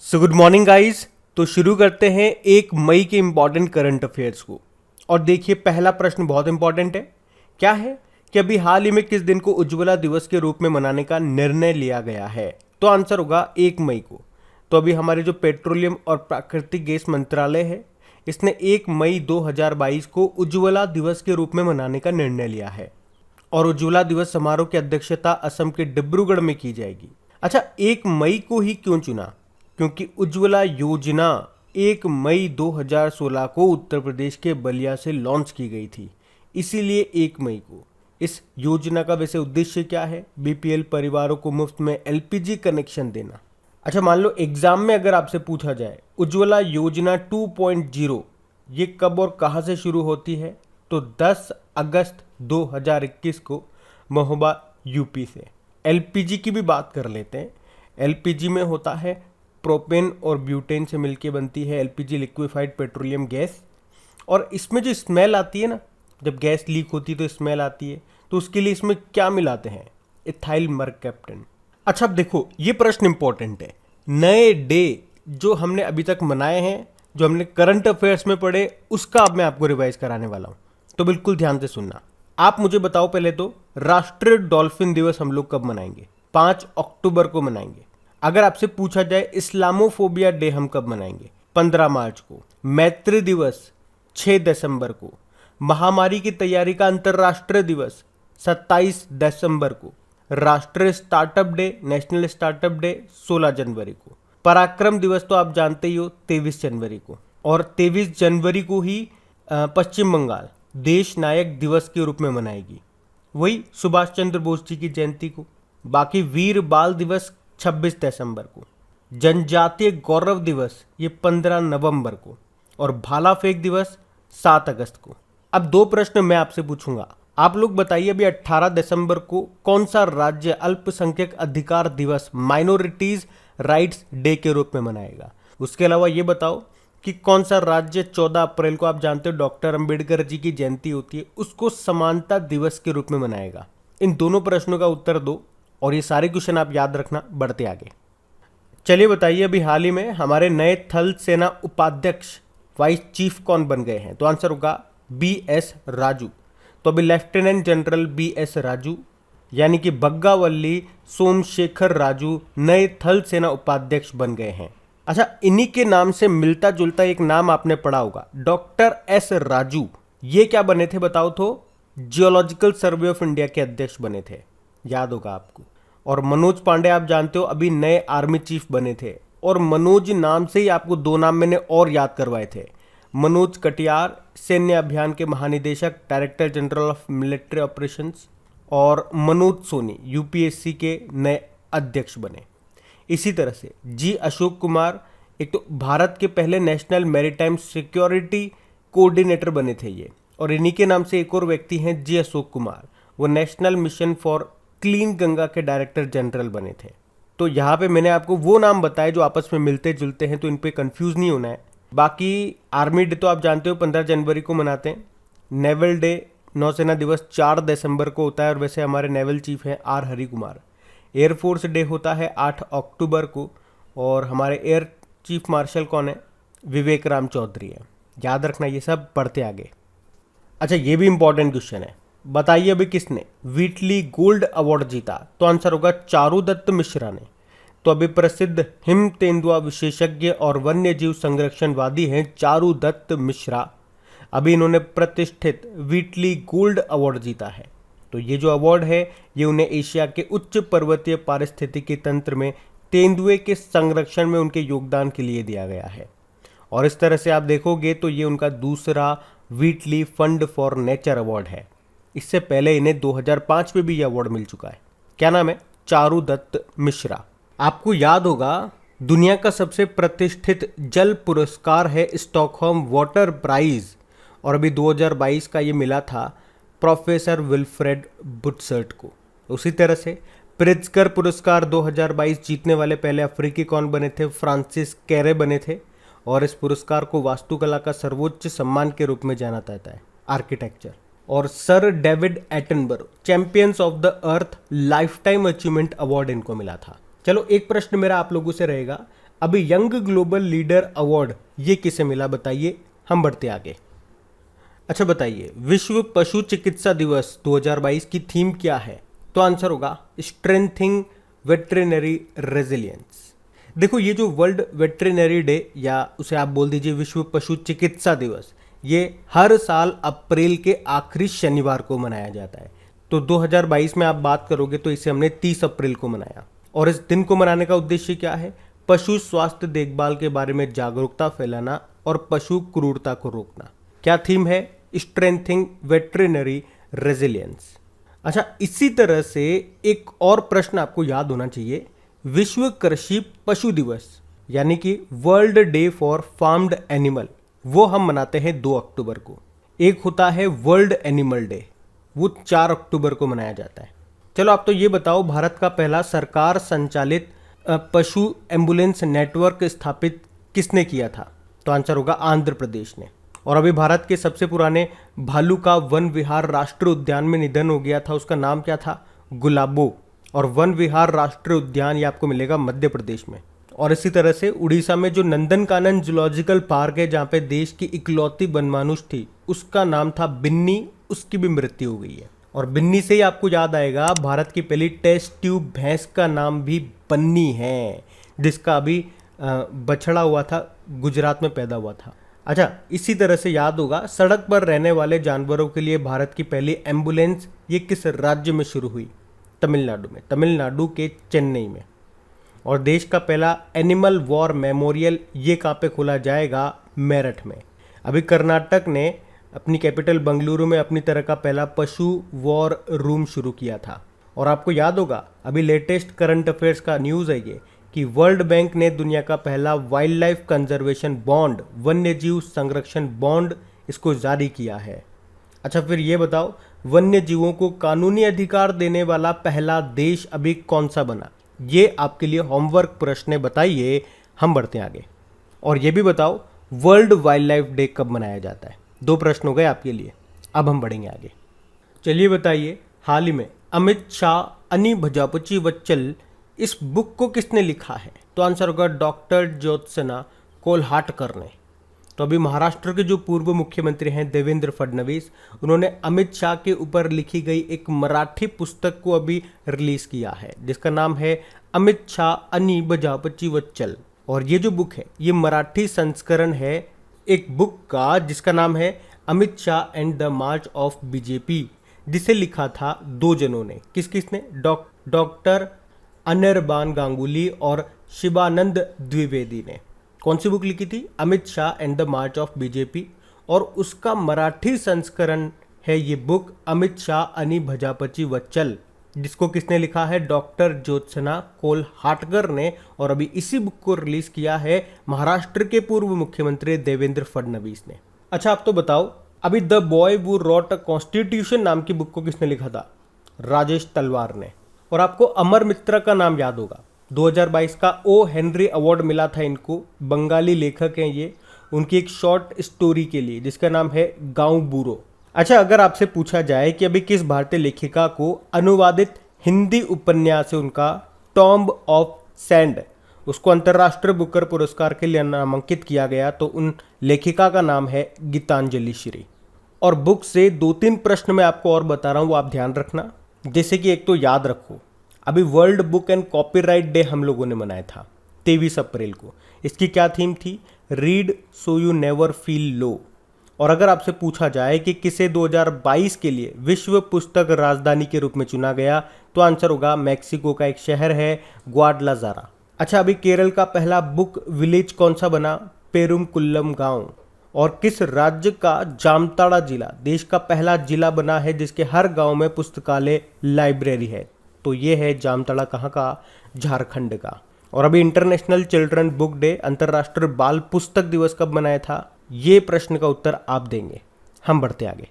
So good morning guys. तो शुरू करते हैं 1 मई के इंपॉर्टेंट करंट अफेयर्स को। और देखिए पहला प्रश्न बहुत इंपॉर्टेंट है। क्या है कि अभी हाल ही में किस दिन को उज्ज्वला दिवस के रूप में मनाने का निर्णय लिया गया है? तो आंसर होगा 1 मई को। तो अभी हमारे जो पेट्रोलियम और प्राकृतिक गैस मंत्रालय है, इसने 1 मई 2022 को उज्ज्वला दिवस के रूप में मनाने का निर्णय लिया है। और उज्ज्वला दिवस समारोह की अध्यक्षता असम के डिब्रूगढ़ में की जाएगी। अच्छा, 1 मई को ही क्यों चुना? क्योंकि उज्ज्वला योजना 1 मई 2016 को उत्तर प्रदेश के बलिया से लॉन्च की गई थी, इसीलिए 1 मई को। इस योजना का वैसे उद्देश्य क्या है? बीपीएल परिवारों को मुफ्त में एलपीजी कनेक्शन देना। अच्छा, मान लो एग्जाम में अगर आपसे पूछा जाए उज्ज्वला योजना 2.0 ये कब और कहाँ से शुरू होती है, तो 10 अगस्त 2021 को महोबा यूपी से। एलपीजी की भी बात कर लेते हैं। एलपीजी में होता है प्रोपेन और ब्यूटेन से मिलके बनती है एलपीजी, लिक्विफाइड पेट्रोलियम गैस। और इसमें जो स्मेल आती है ना, जब गैस लीक होती है तो स्मेल आती है, तो उसके लिए इसमें क्या मिलाते हैं? Ethyl mercaptan. अच्छा, अब देखो ये प्रश्न इंपॉर्टेंट है। नए डे जो हमने अभी तक मनाए हैं, जो हमने करंट अफेयर्स में पढ़े, उसका अब मैं आपको रिवाइज कराने वाला हूं, तो बिल्कुल ध्यान से सुनना। आप मुझे बताओ पहले तो, राष्ट्रीय डॉल्फिन दिवस हम लोग कब मनाएंगे? 5 अक्टूबर को मनाएंगे। अगर आपसे पूछा जाए इस्लामोफोबिया डे हम कब मनाएंगे? 15 मार्च को। मैत्री दिवस 6 दिसंबर को। महामारी की तैयारी का अंतर्राष्ट्रीय दिवस 27 दिसंबर को। राष्ट्रीय startup day, national startup day 16 जनवरी को। पराक्रम दिवस तो आप जानते ही हो 23 जनवरी को। और 23 जनवरी को ही पश्चिम बंगाल देश नायक दिवस के रूप में मनाएगी, वही सुभाष चंद्र बोस जी की जयंती को। बाकी वीर बाल दिवस 26 दिसंबर को। जनजातीय गौरव दिवस ये 15 नवंबर को। और भाला फेंक दिवस 7 अगस्त को। अब 2 प्रश्न मैं आपसे पूछूंगा, आप लोग बताइए। अभी 18 दिसंबर को कौन सा राज्य अल्पसंख्यक अधिकार दिवस, माइनॉरिटीज राइट्स डे के रूप में मनाएगा? उसके अलावा ये बताओ कि कौन सा राज्य 14 अप्रैल को, आप जानते हो डॉक्टर अंबेडकर जी की जयंती होती है, उसको समानता दिवस के रूप में मनाएगा? इन दोनों प्रश्नों का उत्तर दो और ये सारे क्वेश्चन आप याद रखना। बढ़ते आगे, चलिए बताइए अभी हाल ही में हमारे नए थल सेना उपाध्यक्ष वाइस चीफ कौन बन गए हैं? तो आंसर होगा BS राजू। तो अभी लेफ्टिनेंट जनरल BS राजू यानी कि बग्गावल्ली सोमशेखर राजू नए थल सेना उपाध्यक्ष बन गए हैं। अच्छा, इन्हीं के नाम से मिलता जुलता एक नाम आपने पढ़ा होगा, डॉक्टर S राजू। ये क्या बने थे बताओ तो? जियोलॉजिकल सर्वे ऑफ इंडिया के अध्यक्ष बने थे, याद होगा आपको। और मनोज पांडे आप जानते हो अभी नए आर्मी चीफ बने थे। और मनोज नाम से ही आपको 2 नाम मैंने और याद करवाए थे। मनोज कटियार सैन्य अभियान के महानिदेशक, director general of military operations. और मनोज सोनी यूपीएससी के नए अध्यक्ष बने। इसी तरह से जी अशोक कुमार एक तो भारत के पहले नेशनल मैरीटाइम सिक्योरिटी कोऑर्डिनेटर बने थे ये। और इन्हीं के नाम से एक और व्यक्ति हैं जी अशोक कुमार, वो national mission for clean Ganga के डायरेक्टर जनरल बने थे। तो यहाँ पे मैंने आपको वो नाम बताए जो आपस में मिलते जुलते हैं, तो इन पे कंफ्यूज नहीं होना है। बाकी आर्मी डे तो आप जानते हो 15 जनवरी को मनाते हैं। नेवल डे, नौसेना दिवस 4 दिसंबर को होता है, और वैसे हमारे नेवल चीफ हैं R Hari Kumar. Air force day होता है 8 अक्टूबर को, और हमारे एयर चीफ मार्शल कौन है? विवेक राम चौधरी है। याद रखना ये सब। पढ़ते आगे। अच्छा, ये भी इंपॉर्टेंट क्वेश्चन है। बताइए अभी किसने व्हीटली गोल्ड अवार्ड जीता? तो आंसर होगा चारुदत्त मिश्रा ने। तो अभी प्रसिद्ध हिम तेंदुआ विशेषज्ञ और वन्य जीव संरक्षणवादी हैं चारुदत्त मिश्रा। अभी इन्होंने प्रतिष्ठित व्हीटली गोल्ड अवार्ड जीता है। तो ये जो अवार्ड है ये उन्हें एशिया के उच्च पर्वतीय पारिस्थितिकी तंत्र में तेंदुए के संरक्षण में उनके योगदान के लिए दिया गया है। और इस तरह से आप देखोगे तो ये उनका दूसरा व्हीटली फंड फॉर नेचर अवार्ड है। इससे पहले इन्हें 2005 में भी यह अवार्ड मिल चुका है। क्या नाम है? चारुदत्त मिश्रा। आपको याद होगा दुनिया का सबसे प्रतिष्ठित जल पुरस्कार है स्टॉकहोम वाटर प्राइज, और अभी 2022 का ये मिला था प्रोफेसर विल्फ्रेड बुटसर्ट को। उसी तरह से प्रित्जकर पुरस्कार 2022 जीतने वाले पहले अफ्रीकी कौन बने थे? फ्रांसिस कैरे बने थे। और इस पुरस्कार को वास्तुकला का सर्वोच्च सम्मान के रूप में जाना जाता है, आर्किटेक्चर। और sir David Attenborough champions of the earth life time achievement award इनको मिला था। चलो एक प्रश्न मेरा आप लोगों से रहेगा, अभी यंग ग्लोबल लीडर अवार्ड ये किसे मिला बताइए, हम बढ़ते आगे। अच्छा बताइए, विश्व पशु चिकित्सा दिवस 2022 की थीम क्या है? तो आंसर होगा स्ट्रेंथिंग वेटरिनरी रेजिलियंस। देखो, ये जो वर्ल्ड वेटरिनरी डे या उसे आप बोल दीजिए विश्व पशु चिकित्सा दिवस, ये हर साल अप्रैल के आखिरी शनिवार को मनाया जाता है। तो 2022 में आप बात करोगे तो इसे हमने 30 अप्रैल को मनाया। और इस दिन को मनाने का उद्देश्य क्या है? पशु स्वास्थ्य देखभाल के बारे में जागरूकता फैलाना और पशु क्रूरता को रोकना। क्या थीम है? Strengthening veterinary resilience. अच्छा, इसी तरह से एक और प्रश्न आपको याद होना चाहिए, विश्व कृषि पशु दिवस यानी कि world day for farmed animal, वो हम मनाते हैं 2 अक्टूबर को। एक होता है वर्ल्ड एनिमल डे, वो 4 अक्टूबर को मनाया जाता है। चलो आप तो ये बताओ, भारत का पहला सरकार संचालित पशु एम्बुलेंस नेटवर्क स्थापित किसने किया था? तो आंसर होगा आंध्र प्रदेश ने। और अभी भारत के सबसे पुराने भालू का वन विहार राष्ट्रीय उद्यान में निधन हो गया था, उसका नाम क्या था? गुलाबो। और वन विहार राष्ट्रीय उद्यान ये आपको मिलेगा मध्य प्रदेश में। और इसी तरह से उड़ीसा में जो नंदनकानन जूलॉजिकल पार्क है, जहाँ पे देश की इकलौती बनमानुष थी, उसका नाम था बिन्नी, उसकी भी मृत्यु हो गई है। और बिन्नी से ही आपको याद आएगा, भारत की पहली टेस्ट ट्यूब भैंस का नाम भी बन्नी है, जिसका अभी बछड़ा हुआ था, गुजरात में पैदा हुआ था। अच्छा, इसी तरह से याद होगा, सड़क पर रहने वाले जानवरों के लिए भारत की पहली एम्बुलेंस ये किस राज्य में शुरू हुई? तमिलनाडु में, तमिलनाडु के चेन्नई में। और देश का पहला एनिमल वॉर मेमोरियल ये कहाँ पे खोला जाएगा? मेरठ में। अभी कर्नाटक ने अपनी कैपिटल बंगलुरु में अपनी तरह का पहला पशु वॉर रूम शुरू किया था। और आपको याद होगा, अभी लेटेस्ट करंट अफेयर्स का न्यूज़ है ये कि वर्ल्ड बैंक ने दुनिया का पहला वाइल्ड लाइफ कंजर्वेशन बॉन्ड, वन्य जीव संरक्षण बॉन्ड, इसको जारी किया है। अच्छा, फिर ये बताओ, वन्य जीवों को कानूनी अधिकार देने वाला पहला देश अभी कौन सा बना? ये आपके लिए होमवर्क प्रश्न है, बताइए, हम बढ़ते हैं आगे। और ये भी बताओ, वर्ल्ड वाइल्ड लाइफ डे कब मनाया जाता है? 2 प्रश्न हो गए आपके लिए, अब हम बढ़ेंगे आगे। चलिए बताइए, हाल ही में अमित शाह अनि भजापची वच्चल, इस बुक को किसने लिखा है? तो आंसर होगा डॉक्टर ज्योत्सना कोल्हाटकर ने। तो अभी महाराष्ट्र के जो पूर्व मुख्यमंत्री हैं देवेंद्र फडणवीस, उन्होंने अमित शाह के ऊपर लिखी गई एक मराठी पुस्तक को अभी रिलीज किया है, जिसका नाम है अमित शाह अनि भजापची वच्चल। और ये जो बुक है, ये मराठी संस्करण है एक बुक का, जिसका नाम है Amit Shah and the March of BJP, जिसे लिखा था 2 जनों ने। किस किसने? डॉक्टर अनिर्बान गांगुली और शिवानंद द्विवेदी ने। कौन सी बुक लिखी थी? Amit Shah and the March of BJP. और उसका मराठी संस्करण है ये बुक अमित शाह अनि भजापची वच्चल, जिसको किसने लिखा है? डॉक्टर ज्योत्सना कोल्हाटकर ने। और अभी इसी बुक को रिलीज किया है महाराष्ट्र के पूर्व मुख्यमंत्री देवेंद्र फडणवीस ने। अच्छा, आप तो बताओ, अभी द बॉय वो रॉट अ कॉन्स्टिट्यूशन नाम की बुक को किसने लिखा था? राजेश तलवार ने। और आपको अमर मित्रा का नाम याद होगा, 2022 का ओ हेनरी अवार्ड मिला था इनको, बंगाली लेखक हैं ये, उनकी एक शॉर्ट स्टोरी के लिए, जिसका नाम है गांव बूरो। अच्छा, अगर आपसे पूछा जाए कि अभी किस भारतीय लेखिका को अनुवादित हिंदी उपन्यास है उनका टॉम्ब ऑफ सैंड, उसको अंतर्राष्ट्रीय बुकर पुरस्कार के लिए नामांकित किया गया, तो उन लेखिका का नाम है गीतांजलि श्री। और बुक से 2-3 प्रश्न मैं आपको और बता रहा हूँ, वो आप ध्यान रखना। जैसे कि एक तो याद रखो, अभी world book and copyright day हम लोगों ने मनाया था 23 अप्रैल को। इसकी क्या थीम थी? Read so you never feel low. और अगर आपसे पूछा जाए कि किसे 2022 के लिए विश्व पुस्तक राजधानी के रूप में चुना गया, तो आंसर होगा मैक्सिको का एक शहर है ग्वाडलाजारा। अच्छा, अभी केरल का पहला बुक विलेज कौन सा बना? पेरुमकुल्लम गांव। और किस राज्य का जामताड़ा जिला देश का पहला जिला बना है जिसके हर गांव में पुस्तकालय लाइब्रेरी है? तो ये है जामताड़ा, कहाँ का? झारखंड का। और अभी इंटरनेशनल चिल्ड्रन बुक डे, अंतर्राष्ट्रीय बाल पुस्तक दिवस कब मनाया था? ये प्रश्न का उत्तर आप देंगे। हम बढ़ते आगे।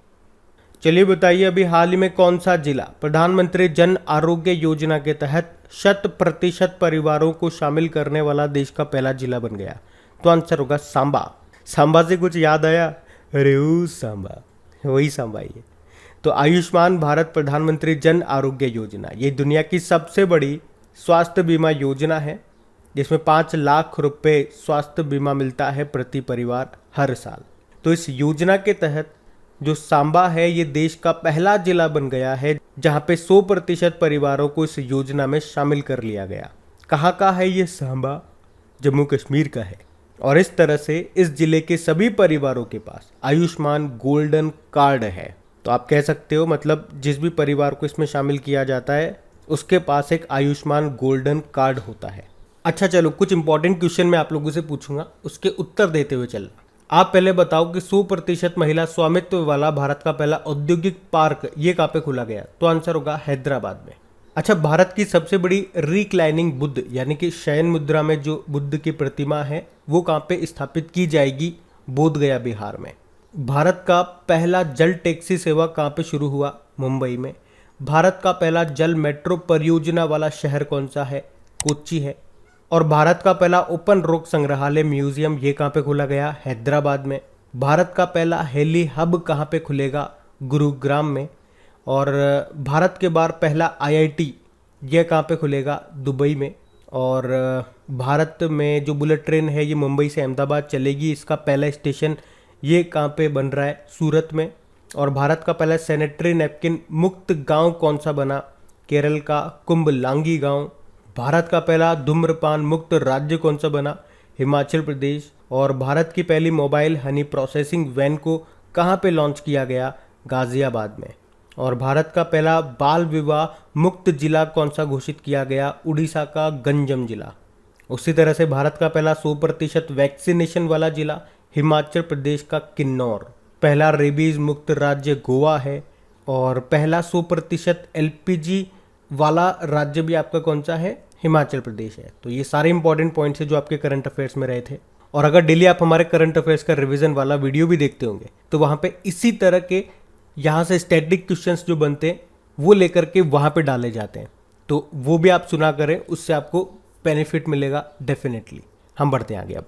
चलिए बताइए, अभी हाल ही में कौन सा जिला प्रधानमंत्री जन आरोग्य योजना के तहत 100% परिवारों को शामिल करने वाला देश का पहला जिला बन गया? तो आंसर होगा सांबा। सांबा से कुछ याद आया? अरे ओ सांबा, वही सांबा ही है। तो आयुष्मान भारत प्रधानमंत्री जन आरोग्य योजना, ये दुनिया की सबसे बड़ी स्वास्थ्य बीमा योजना है। जिसमें 5 लाख रुपए स्वास्थ्य बीमा मिलता है प्रति परिवार हर साल। तो इस योजना के तहत जो सांबा है ये देश का पहला जिला बन गया है जहां पे 100% परिवारों को इस योजना में शामिल कर लिया गया। कहाँ का है ये सांबा? जम्मू कश्मीर का है। और इस तरह से इस जिले के सभी परिवारों के पास आयुष्मान गोल्डन कार्ड है। तो आप कह सकते हो मतलब जिस भी परिवार को इसमें शामिल किया जाता है उसके पास एक आयुष्मान गोल्डन कार्ड होता है। अच्छा चलो, कुछ इंपॉर्टेंट क्वेश्चन मैं आप लोगों से पूछूंगा, उसके उत्तर देते हुए चलना। आप पहले बताओ कि 100% महिला स्वामित्व वाला भारत का पहला औद्योगिक पार्क ये कहाँ पे खोला गया? तो आंसर होगा हैदराबाद में। अच्छा, भारत की सबसे बड़ी रिक्लाइनिंग बुद्ध यानी कि शयन मुद्रा में जो बुद्ध की प्रतिमा है वो कहाँ पे स्थापित की जाएगी? बोध गया, बिहार में। भारत का पहला जल टैक्सी सेवा कहाँ पे शुरू हुआ? मुंबई में। भारत का पहला जल मेट्रो परियोजना वाला शहर कौन सा है? कोच्चि है। और भारत का पहला ओपन रॉक संग्रहालय म्यूजियम ये कहाँ पे खोला गया? हैदराबाद में। भारत का पहला हेली हब कहाँ पे खुलेगा? गुरुग्राम में। और भारत के बाहर पहला आईआईटी ये कहाँ पे खुलेगा? दुबई में। और भारत में जो बुलेट ट्रेन है ये मुंबई से अहमदाबाद चलेगी, इसका पहला स्टेशन ये कहाँ पे बन रहा है? सूरत में। और भारत का पहला सैनिटरी नैपकिन मुक्त गांव कौन सा बना? केरल का कुंभलांगी गांव। भारत का पहला धूम्रपान मुक्त राज्य कौन सा बना? हिमाचल प्रदेश। और भारत की पहली मोबाइल हनी प्रोसेसिंग वैन को कहाँ पे लॉन्च किया गया? गाजियाबाद में। और भारत का पहला बाल विवाह मुक्त जिला कौन सा घोषित किया गया? उड़ीसा का गंजम जिला। उसी तरह से भारत का पहला 100% वैक्सीनेशन वाला जिला हिमाचल प्रदेश का किन्नौर। पहला रेबीज मुक्त राज्य गोवा है। और पहला 100% एलपीजी वाला राज्य भी आपका कौन सा है? हिमाचल प्रदेश है। तो ये सारे इंपॉर्टेंट पॉइंट्स है जो आपके करंट अफेयर्स में रहे थे। और अगर डेली आप हमारे करंट अफेयर्स का रिवीजन वाला वीडियो भी देखते होंगे तो वहाँ पे इसी तरह के यहाँ से स्टैटिक क्वेश्चंस जो बनते हैं वो लेकर के वहाँ पे डाले जाते हैं, तो वो भी आप सुना करें, उससे आपको बेनिफिट मिलेगा डेफिनेटली। हम बढ़ते हैं आगे अब।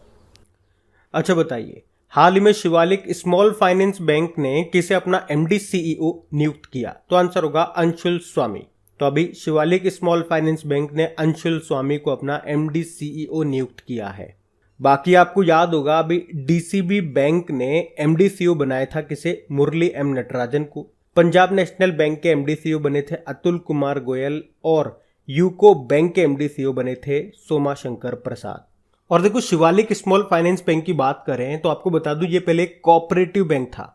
अच्छा बताइए, हाल ही में शिवालिक स्मॉल फाइनेंस बैंक ने किसे अपना एमडी सीईओ नियुक्त किया? तो आंसर होगा अंशुल स्वामी। तो अभी शिवालिक स्मॉल फाइनेंस बैंक ने अंशुल स्वामी को अपना एमडी सीईओ नियुक्त किया है। बाकी आपको याद होगा अभी डीसीबी बैंक ने एमडी सीईओ बनाया था किसे? मुरली एम नटराजन को। पंजाब नेशनल बैंक के एमडी सीईओ बने थे अतुल कुमार गोयल। और यूको बैंक के एमडी सीईओ बने थे सोमा शंकर प्रसाद। और देखो, शिवालिक स्मॉल फाइनेंस बैंक की बात करें तो आपको बता दूं ये पहले एक कोऑपरेटिव बैंक था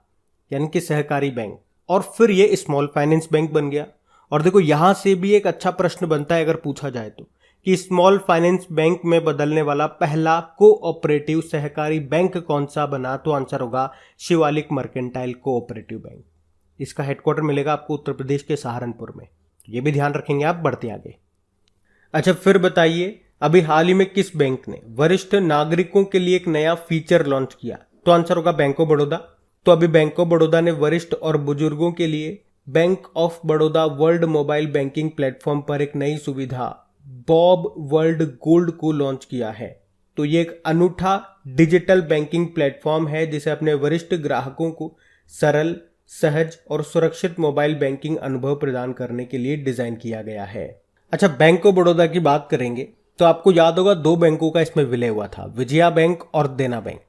यानी कि सहकारी बैंक, और फिर ये स्मॉल फाइनेंस बैंक बन गया। और देखो, यहां से भी एक अच्छा प्रश्न बनता है अगर पूछा जाए तो कि स्मॉल फाइनेंस बैंक में बदलने वाला पहला कोऑपरेटिव सहकारी बैंक कौन सा बना? तो आंसर होगा शिवालिक मर्केंटाइल कोऑपरेटिव बैंक। इसका हेडक्वार्टर मिलेगा आपको उत्तर प्रदेश के सहारनपुर में। ये भी ध्यान रखेंगे आप। बढ़ते आगे। अच्छा, फिर बताइए, अभी हाल ही में किस बैंक ने वरिष्ठ नागरिकों के लिए एक नया फीचर लॉन्च किया? तो आंसर होगा बैंक ऑफ बड़ौदा। तो अभी बैंक ऑफ बड़ौदा ने वरिष्ठ और बुजुर्गों के लिए bank of Baroda world mobile banking platform पर एक नई सुविधा बॉब वर्ल्ड गोल्ड को लॉन्च किया है। तो ये एक अनूठा डिजिटल बैंकिंग प्लेटफॉर्म है जिसे अपने वरिष्ठ ग्राहकों को सरल, सहज और सुरक्षित मोबाइल बैंकिंग अनुभव प्रदान करने के लिए डिजाइन किया गया है। अच्छा, बैंक ऑफ बड़ौदा की बात करेंगे तो आपको याद होगा 2 बैंकों का इसमें विलय हुआ था, विजया बैंक और देना बैंक।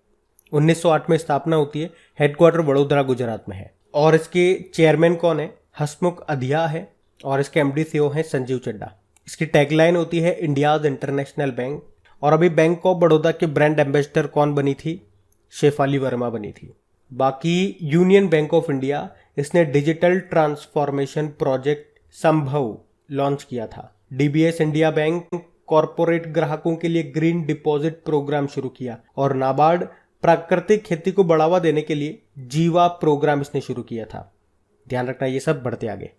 1908 में स्थापना होती है, हेडक्वार्टर वडोदरा गुजरात में है। और इसके चेयरमैन कौन है? हसमुख अधिया है। और इसके एमडी सीईओ हैं संजीव चड्डा। इसकी टैगलाइन होती है इंडियाज इंटरनेशनल बैंक। और अभी बैंक ऑफ बड़ौदा के ब्रांड एम्बेसडर कौन बनी थी? शेफाली वर्मा बनी थी। बाकी यूनियन बैंक ऑफ इंडिया, इसने डिजिटल ट्रांसफॉर्मेशन प्रोजेक्ट संभव लॉन्च किया था। डीबीएस इंडिया बैंक कॉरपोरेट ग्राहकों के लिए ग्रीन डिपॉजिट प्रोग्राम शुरू किया। और नाबार्ड प्राकृतिक खेती को बढ़ावा देने के लिए जीवा प्रोग्राम इसने शुरू किया था। ध्यान रखना ये सब। बढ़ते आगे।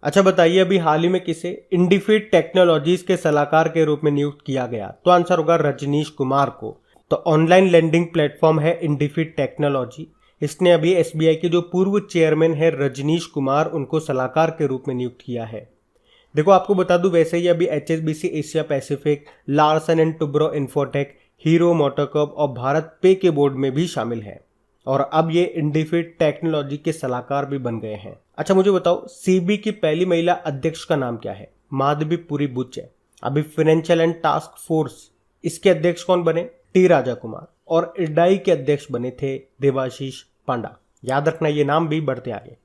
अच्छा बताइए, अभी हाल ही में किसे इंडिफिट टेक्नोलॉजीज के सलाहकार के रूप में नियुक्त किया गया? तो आंसर होगा रजनीश कुमार को। तो ऑनलाइन लेंडिंग प्लेटफॉर्म है इंडिफिट टेक्नोलॉजी। इसने अभी एसबीआई के जो पूर्व चेयरमैन है रजनीश कुमार, उनको सलाहकार के रूप में नियुक्त किया है। देखो, आपको बता दूं वैसे ही अभी HSBC Asia Pacific, Larsen and Toubro infotech, hero MotoCorp और भारत पे के बोर्ड में भी शामिल है। और अब ये इंडिफिट टेक्नोलॉजी के सलाहकार भी बन गए हैं। अच्छा मुझे बताओ, सीबी की पहली महिला अध्यक्ष का नाम क्या है? माधवी पुरी बुच है। अभी फाइनेंशियल एंड टास्क फोर्स इसके अध्यक्ष कौन बने? टी राजा कुमार। और इरडाई के अध्यक्ष बने थे देवाशीष पांडा। याद रखना ये नाम भी बढ़ते आगे।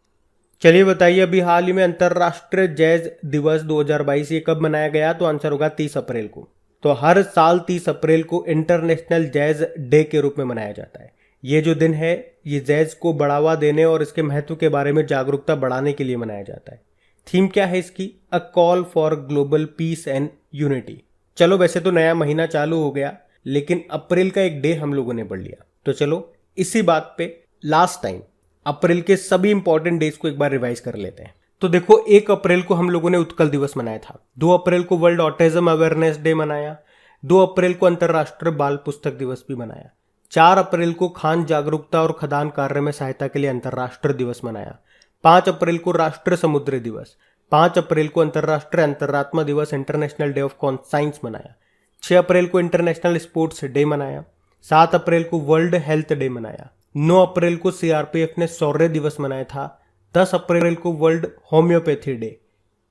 चलिए बताइए, अभी हाल ही में अंतरराष्ट्रीय जैज दिवस 2022 ये कब मनाया गया? तो आंसर होगा 30 अप्रैल को। तो हर साल 30 अप्रैल को इंटरनेशनल जैज डे के रूप में मनाया जाता है। ये जो दिन है ये जैज को बढ़ावा देने और इसके महत्व के बारे में जागरूकता बढ़ाने के लिए मनाया जाता है। थीम क्या है इसकी? A call for global piece and unity. चलो वैसे तो नया महीना चालू हो गया, लेकिन अप्रैल का एक डे हम लोगों ने पढ़ लिया। तो चलो इसी बात पे लास्ट टाइम अप्रैल के सभी इंपॉर्टेंट डेज को एक बार रिवाइज कर लेते हैं। तो देखो, 1 अप्रैल को हम लोगों ने उत्कल दिवस मनाया था। 2 अप्रैल को वर्ल्ड ऑटिज्म अवेयरनेस डे मनाया। 2 अप्रैल को अंतरराष्ट्रीय बाल पुस्तक दिवस भी मनाया। 4 अप्रैल को खान जागरूकता और खदान कार्य में सहायता के लिए अंतरराष्ट्रीय दिवस मनाया। 5 अप्रैल को राष्ट्रीय समुद्री दिवस। 5 अप्रैल को अंतरराष्ट्रीय अंतरात्मा दिवस इंटरनेशनल डे ऑफ कॉन्साइंस मनाया। 6 अप्रैल को इंटरनेशनल स्पोर्ट्स डे मनाया। 7 अप्रैल को वर्ल्ड हेल्थ डे मनाया। 9 अप्रैल को सीआरपीएफ ने शौर्य दिवस मनाया था। 10 अप्रैल को वर्ल्ड होम्योपैथी डे।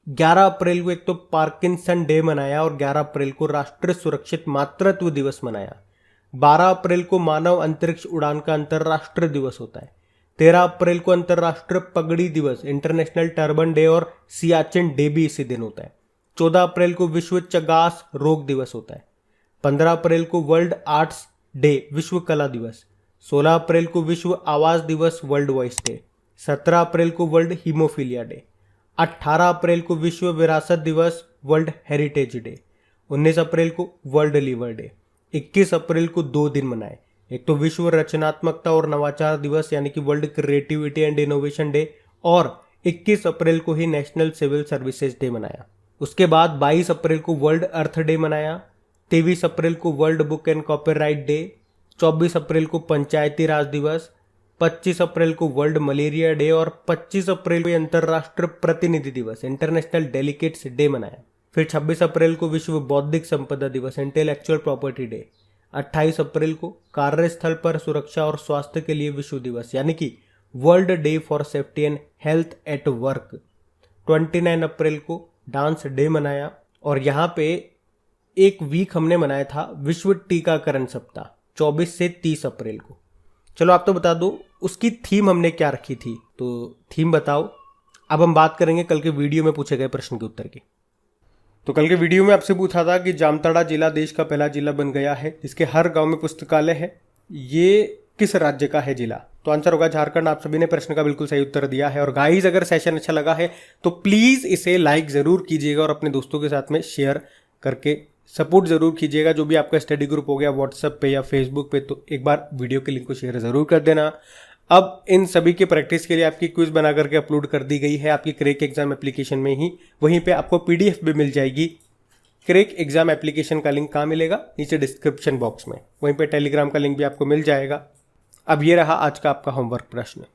11 अप्रैल को एक तो पार्किंसन डे मनाया और 11 अप्रैल को राष्ट्रीय सुरक्षित मातृत्व दिवस मनाया। 12 अप्रैल को मानव अंतरिक्ष उड़ान का अंतरराष्ट्रीय दिवस होता है। 13 अप्रैल को अंतरराष्ट्रीय पगड़ी दिवस इंटरनेशनल टर्बन डे और सियाचिन डे भी इसी दिन होता है। 14 अप्रैल को विश्व चगास रोग दिवस होता है। 15 अप्रैल को वर्ल्ड आर्ट्स डे विश्व कला दिवस। 16 अप्रैल को विश्व आवाज दिवस वर्ल्ड वॉइस डे। 17 अप्रैल को वर्ल्ड हीमोफीलिया डे। 18 अप्रैल को विश्व विरासत दिवस वर्ल्ड हेरिटेज डे। 19 अप्रैल को वर्ल्ड लीवर डे। 21 अप्रैल को 2 दिन मनाए, एक तो विश्व रचनात्मकता और नवाचार दिवस यानी कि world creativity and innovation day, और 21 अप्रैल को ही नेशनल सिविल सर्विसेज डे मनाया। उसके बाद 22 अप्रैल को वर्ल्ड अर्थ डे मनाया। 23 अप्रैल को world book and copyright day. 24 अप्रैल को पंचायती राज दिवस। 25 अप्रैल को वर्ल्ड मलेरिया डे और 25 अप्रैल को अंतरराष्ट्रीय प्रतिनिधि दिवस इंटरनेशनल डेलीगेट्स डे मनाया। फिर 26 अप्रैल को विश्व बौद्धिक संपदा दिवस इंटेलेक्चुअल प्रॉपर्टी डे। 28 अप्रैल को कार्यस्थल पर सुरक्षा और स्वास्थ्य के लिए विश्व दिवस यानी कि world day for safety and health at work. 29 अप्रैल को डांस डे मनाया और यहाँ पे एक वीक हमने मनाया था विश्व टीकाकरण सप्ताह 24 से 30 अप्रैल को। चलो आप तो बता दो उसकी थीम हमने क्या रखी थी, तो थीम बताओ। अब हम बात करेंगे कल के वीडियो में पूछे गए प्रश्न के उत्तर की। तो कल के वीडियो में आपसे पूछा था कि जामताड़ा जिला देश का पहला जिला बन गया है जिसके हर गांव में पुस्तकालय है, ये किस राज्य का है जिला? तो आंसर होगा झारखंड। आप सभी ने प्रश्न का बिल्कुल सही उत्तर दिया है। और गाइस, अगर सेशन अच्छा लगा है तो प्लीज़ इसे लाइक ज़रूर कीजिएगा और अपने दोस्तों के साथ में शेयर करके सपोर्ट ज़रूर कीजिएगा। जो भी आपका स्टडी ग्रुप हो गया व्हाट्सएप पे या फेसबुक पे, तो एक बार वीडियो के लिंक को शेयर ज़रूर कर देना। अब इन सभी की प्रैक्टिस के लिए आपकी क्विज बना करके अपलोड कर दी गई है आपकी क्रैक एग्जाम एप्लीकेशन में ही। वहीं पे आपको पीडीएफ भी मिल जाएगी। क्रैक एग्जाम एप्लीकेशन का लिंक कहाँ मिलेगा? नीचे डिस्क्रिप्शन बॉक्स में। वहीं पे टेलीग्राम का लिंक भी आपको मिल जाएगा। अब ये रहा आज का आपका होमवर्क प्रश्न।